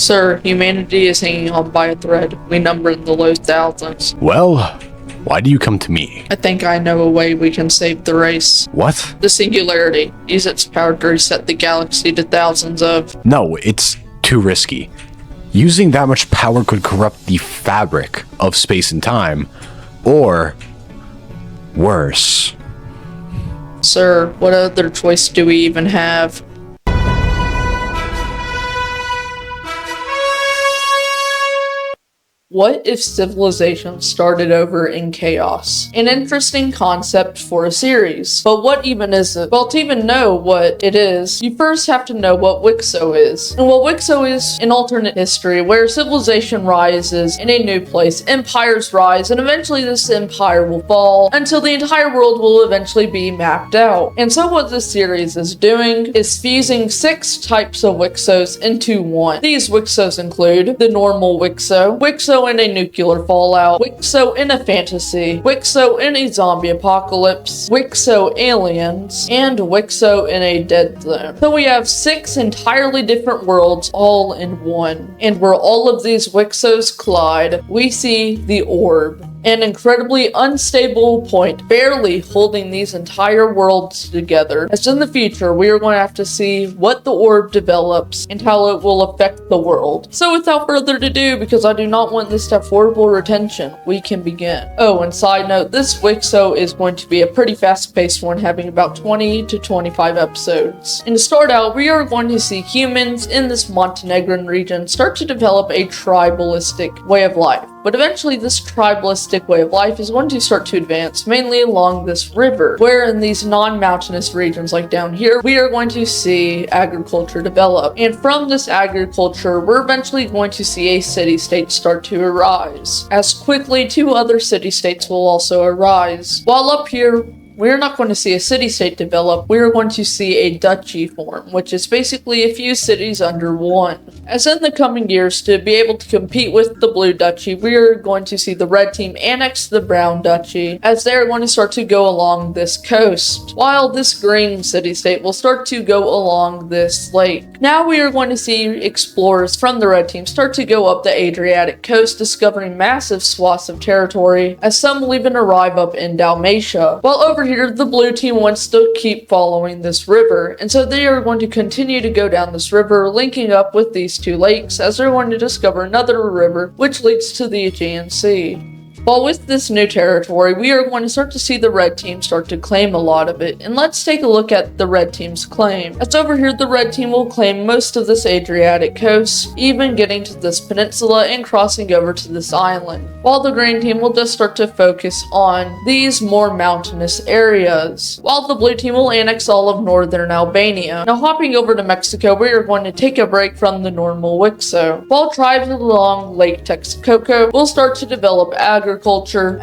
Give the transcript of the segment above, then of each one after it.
Sir, humanity is hanging on by a thread. We number in the low thousands. Well, why do you come to me? I think I know a way we can save the race. What? The singularity. Use its power to reset the galaxy to thousands of... No, it's too risky. Using that much power could corrupt the fabric of space and time. Or... worse. Sir, what other choice do we even have? What if civilization started over in chaos? An interesting concept for a series. But what even is it? Well, to even know what it is, you first have to know what Wixo is. And what Wixo is an alternate history where civilization rises in a new place, empires rise, and eventually this empire will fall until the entire world will eventually be mapped out. And so what this series is doing is fusing 6 types of Wixos into one. These Wixos include the normal Wixo, Wixo in a nuclear fallout, Wixo in a fantasy, Wixo in a zombie apocalypse, Wixo aliens, and Wixo in a dead zone. So we have 6 entirely different worlds all in one. And where all of these Wixos collide, we see the orb. An incredibly unstable point, barely holding these entire worlds together. As in the future, we are going to have to see what the orb develops and how it will affect the world. So without further ado, because I do not want this to have horrible retention, we can begin. Oh, and side note, this Wixo is going to be a pretty fast-paced one, having about 20 to 25 episodes. And to start out, we are going to see humans in this Montenegron region start to develop a tribalistic way of life. But eventually this tribalistic way of life is going to start to advance, mainly along this river, where in these non-mountainous regions like down here, we are going to see agriculture develop. And from this agriculture, we're eventually going to see a city-state start to arise. As quickly, 2 other city-states will also arise. While up here, we're not going to see a city-state develop, we're going to see a duchy form, which is basically a few cities under one. As in the coming years, to be able to compete with the blue duchy, we're going to see the red team annex the brown duchy, as they're going to start to go along this coast, while this green city-state will start to go along this lake. Now we are going to see explorers from the red team start to go up the Adriatic coast, discovering massive swaths of territory, as some will even arrive up in Dalmatia, while over here, the blue team wants to keep following this river, and so they are going to continue to go down this river, linking up with these 2 lakes, as they're going to discover another river, which leads to the Aegean Sea. While with this new territory, we are going to start to see the red team start to claim a lot of it, and let's take a look at the red team's claim. As over here, the red team will claim most of this Adriatic coast, even getting to this peninsula and crossing over to this island, while the green team will just start to focus on these more mountainous areas, while the blue team will annex all of northern Albania. Now hopping over to Mexico, we are going to take a break from the normal Wixo, while tribes along Lake Texcoco will start to develop agriculture,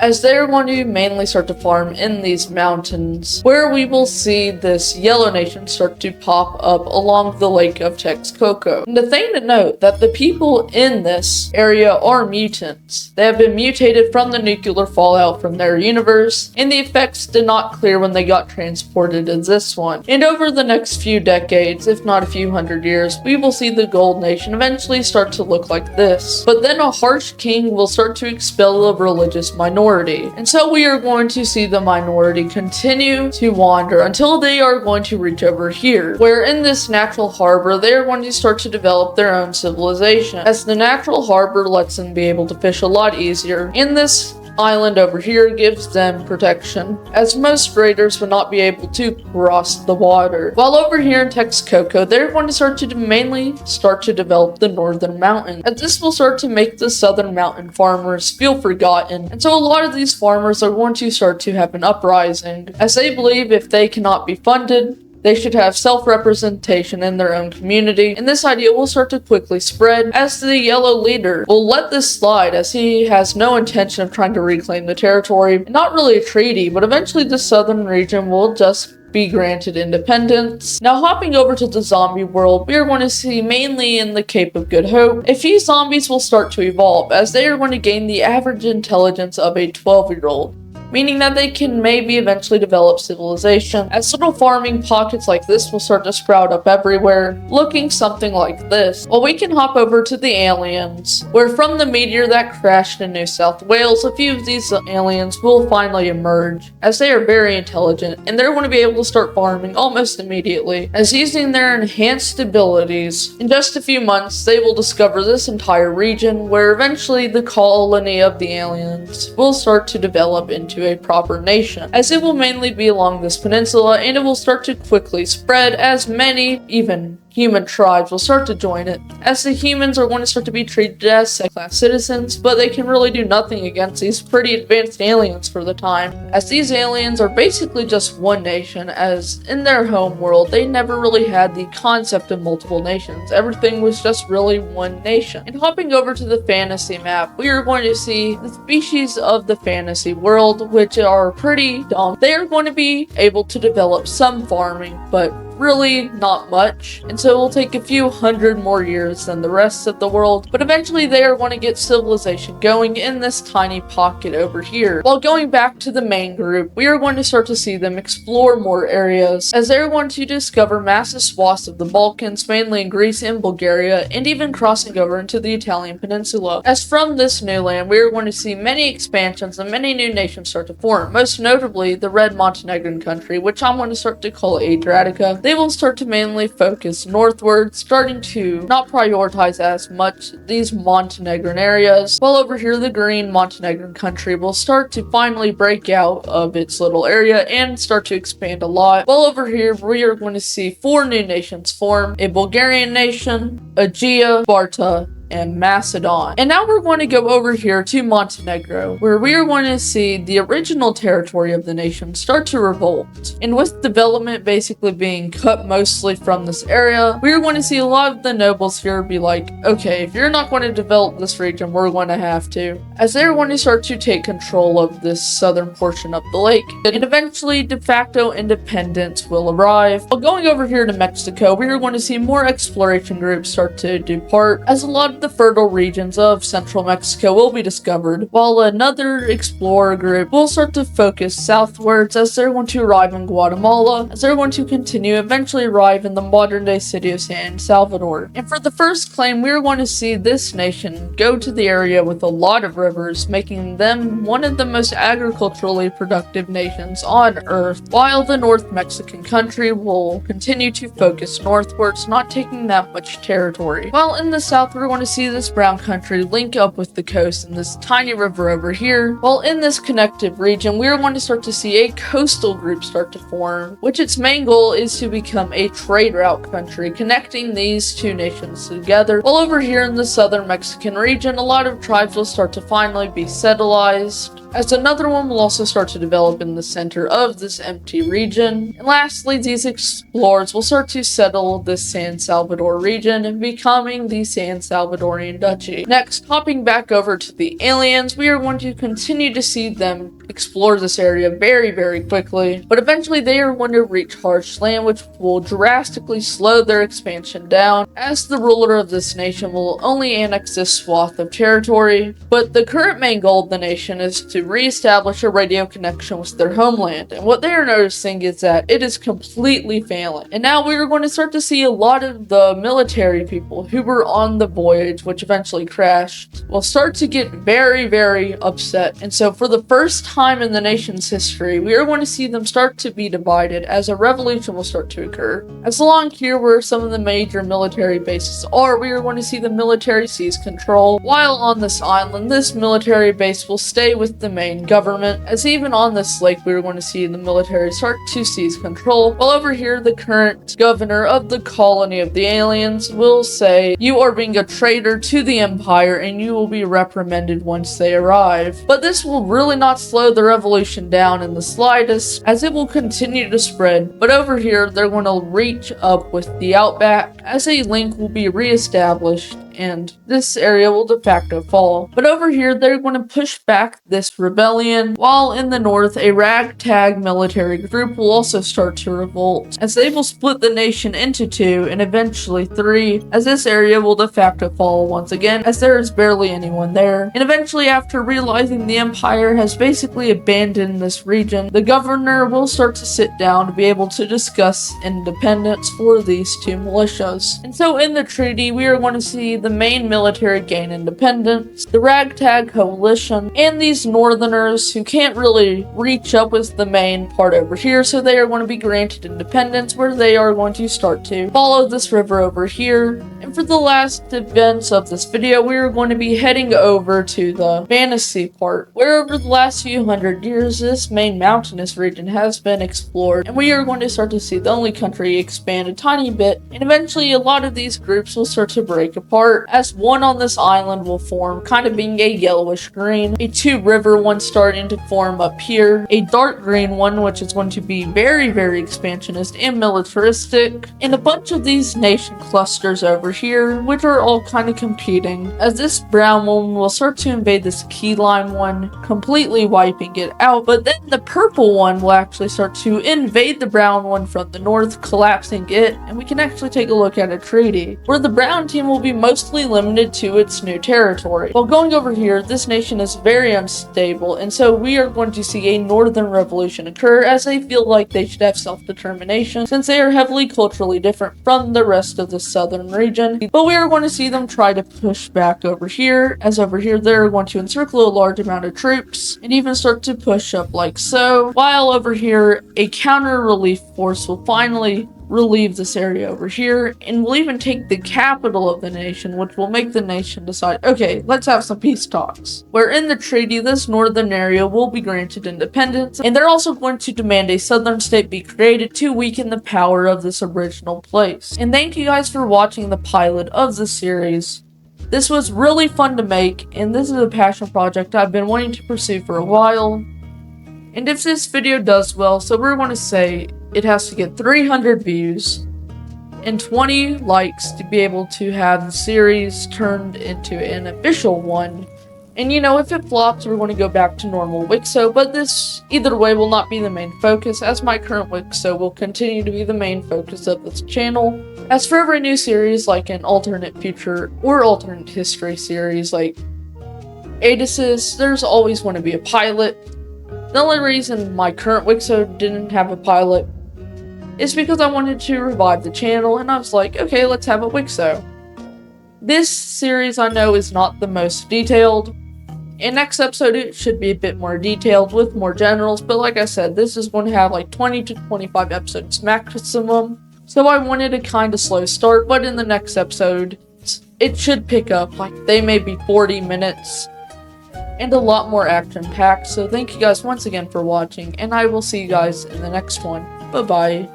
as they're going to mainly start to farm in these mountains, where we will see this yellow nation start to pop up along the lake of Texcoco. And the thing to note, that the people in this area are mutants. They have been mutated from the nuclear fallout from their universe, and the effects did not clear when they got transported to this one. And over the next few decades, if not a few hundred years, we will see the gold nation eventually start to look like this. But then a harsh king will start to expel the religious minority. And so we are going to see the minority continue to wander until they are going to reach over here, where in this natural harbor, they are going to start to develop their own civilization, as the natural harbor lets them be able to fish a lot easier. In this island over here gives them protection, as most raiders would not be able to cross the water. While over here in Texcoco, they're going to start to mainly develop the northern mountain, as this will start to make the southern mountain farmers feel forgotten. And so a lot of these farmers are going to start to have an uprising, as they believe if they cannot be funded, they should have self-representation in their own community, and this idea will start to quickly spread, as the yellow leader will let this slide, as he has no intention of trying to reclaim the territory. Not really a treaty, but eventually the southern region will just be granted independence. Now hopping over to the zombie world, we are going to see mainly in the Cape of Good Hope, a few zombies will start to evolve, as they are going to gain the average intelligence of a 12-year-old. meaning that they can maybe eventually develop civilization, as little farming pockets like this will start to sprout up everywhere, looking something like this. Well, we can hop over to the aliens, where from the meteor that crashed in New South Wales, a few of these aliens will finally emerge, as they are very intelligent, and they're going to be able to start farming almost immediately, as using their enhanced abilities. In just a few months, they will discover this entire region, where eventually the colony of the aliens will start to develop into a proper nation, as it will mainly be along this peninsula, and it will start to quickly spread, as many, even human tribes, will start to join it, as the humans are going to start to be treated as second-class citizens, but they can really do nothing against these pretty advanced aliens for the time, as these aliens are basically just one nation, as in their home world, they never really had the concept of multiple nations. Everything was just really one nation. And hopping over to the fantasy map, we are going to see the species of the fantasy world, which are pretty dumb. They are going to be able to develop some farming, but really not much, and so it will take a few hundred more years than the rest of the world, but eventually they are going to get civilization going in this tiny pocket over here. While going back to the main group, we are going to start to see them explore more areas, as they are going to discover massive swaths of the Balkans, mainly in Greece and Bulgaria, and even crossing over into the Italian peninsula. As from this new land, we are going to see many expansions and many new nations start to form, most notably the red Montenegrin country, which I'm going to start to call Adriatica. They will start to mainly focus northward, starting to not prioritize as much these Montenegrin areas, while over here the green Montenegrin country will start to finally break out of its little area and start to expand a lot. While over here we are going to see 4 new nations form: a Bulgarian nation, Aegea, Sparta, and Macedon. And now we're going to go over here to Montenegro, where we are going to see the original territory of the nation start to revolt. And with development basically being cut mostly from this area, we are going to see a lot of the nobles here be like, okay, if you're not going to develop this region, we're going to have to, as they're going to start to take control of this southern portion of the lake. And eventually de facto independence will arrive. While going over here to Mexico, we are going to see more exploration groups start to depart, as a lot of the fertile regions of central Mexico will be discovered, while another explorer group will start to focus southwards, as they're going to arrive in Guatemala, as they're going to continue eventually arrive in the modern day city of San Salvador. And for the first claim, we're going to see this nation go to the area with a lot of rivers, making them one of the most agriculturally productive nations on earth, while the North Mexican country will continue to focus northwards, not taking that much territory. While in the south, we're going to see this brown country link up with the coast in this tiny river over here, while in this connective region, we are going to start to see a coastal group start to form, which its main goal is to become a trade route country, connecting these two nations together. While over here in the southern Mexican region, a lot of tribes will start to finally be settlized, as another one will also start to develop in the center of this empty region. And lastly, these explorers will start to settle this San Salvador region and becoming the San Salvadorian Duchy. Next, hopping back over to the aliens, we are going to continue to see them explore this area very, very quickly, but eventually they are going to reach harsh land, which will drastically slow their expansion down, as the ruler of this nation will only annex this swath of territory. But the current main goal of the nation is to re-establish a radio connection with their homeland, and what they are noticing is that it is completely failing. And now we are going to start to see a lot of the military people who were on the voyage, which eventually crashed, will start to get very, very upset. And so for the first time in the nation's history, we are going to see them start to be divided, as a revolution will start to occur. As along here where some of the major military bases are, we are going to see the military seize control, while on this island, this military base will stay with the main government, as even on this lake we are going to see the military start to seize control, while over here the current governor of the colony of the aliens will say, you are being a traitor to the empire and you will be reprimanded once they arrive. But this will really not slow the revolution down in the slightest, as it will continue to spread. But over here they're going to reach up with the outback, as a link will be re-established, and this area will de facto fall. But over here, they're going to push back this rebellion, while in the north, a ragtag military group will also start to revolt, as they will split the nation into two and eventually three, as this area will de facto fall once again, as there is barely anyone there. And eventually, after realizing the empire has basically abandoned this region, the governor will start to sit down to be able to discuss independence for these two militias. And so in the treaty, we are going to see the main military gain independence, the ragtag coalition, and these northerners who can't really reach up with the main part over here, so they are going to be granted independence, where they are going to start to follow this river over here. And for the last events of this video, we are going to be heading over to the fantasy part, where over the last few hundred years, this main mountainous region has been explored, and we are going to start to see the only country expand a tiny bit, and eventually a lot of these groups will start to break apart, as one on this island will form, kind of being a yellowish green, a two-river one starting to form up here, a dark green one which is going to be very, very expansionist and militaristic, and a bunch of these nation clusters over here, which are all kind of competing, as this brown one will start to invade this key lime one, completely wiping it out, but then the purple one will actually start to invade the brown one from the north, collapsing it, and we can actually take a look at a treaty, where the brown team will be mostly limited to its new territory. While going over here, this nation is very unstable, and so we are going to see a northern revolution occur, as they feel like they should have self-determination, since they are heavily culturally different from the rest of the southern region. But we are going to see them try to push back over here, as over here they're going to encircle a large amount of troops, and even start to push up like so, while over here a counter relief force will finally relieve this area over here, and will even take the capital of the nation, which will make the nation decide, okay, let's have some peace talks. Where in the treaty, this northern area will be granted independence, and they're also going to demand a southern state be created to weaken the power of this original place. And thank you guys for watching the pilot of the series. This was really fun to make, and this is a passion project I've been wanting to pursue for a while. And if this video does well, so we're going to say it has to get 300 views and 20 likes to be able to have the series turned into an official one. And you know, if it flops, we're going to go back to normal Wixo, but this either way will not be the main focus, as my current Wixo will continue to be the main focus of this channel. As for every new series, like an alternate future or alternate history series like Adis's, there's always going to be a pilot. The only reason my current Wixo didn't have a pilot is because I wanted to revive the channel, and I was like, okay, let's have a Wixo. This series I know is not the most detailed. In next episode it should be a bit more detailed with more generals, but like I said, this is going to have like 20 to 25 episodes maximum. So I wanted a kind of slow start, but in the next episode it should pick up, like they may be 40 minutes. And a lot more action-packed, so thank you guys once again for watching, and I will see you guys in the next one. Bye-bye.